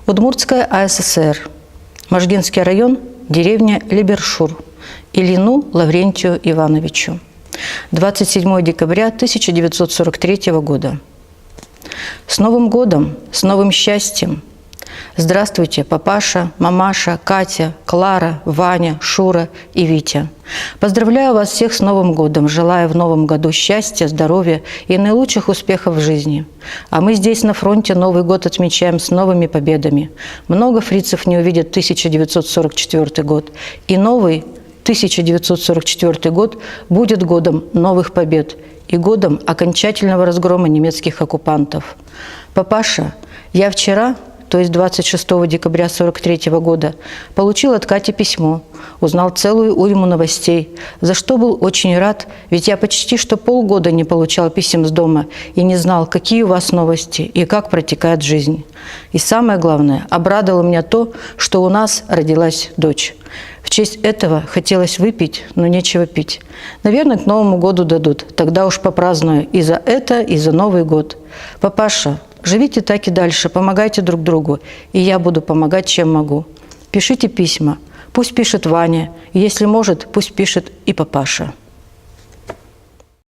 Удмуртская АССР. Можгинский район, деревня Либершур. Ильину Лаврентию Ивановичу. 27 декабря 1943 года. С Новым годом, с новым счастьем! Здравствуйте, папаша, мамаша, Катя, Клара, Ваня, Шура и Витя. Поздравляю вас всех с Новым годом, желаю в новом году счастья, здоровья и наилучших успехов в жизни. А мы здесь на фронте Новый год отмечаем с новыми победами. Много фрицев не увидят 1944 год. И новый 1944 год будет годом новых побед и годом окончательного разгрома немецких оккупантов. Папаша, я вчера, то есть 26 декабря 1943 года, получил от Кати письмо, узнал целую уйму новостей, за что был очень рад, ведь я почти что полгода не получал писем с дома и не знал, какие у вас новости и как протекает жизнь. И самое главное, обрадовало меня то, что у нас родилась дочь. В честь этого хотелось выпить, но нечего пить. Наверное, к Новому году дадут, тогда уж попраздную и за это, и за Новый год. Папаша, живите так и дальше, помогайте друг другу, и я буду помогать, чем могу. Пишите письма, пусть пишет Ваня, и если может, пусть пишет и папаша.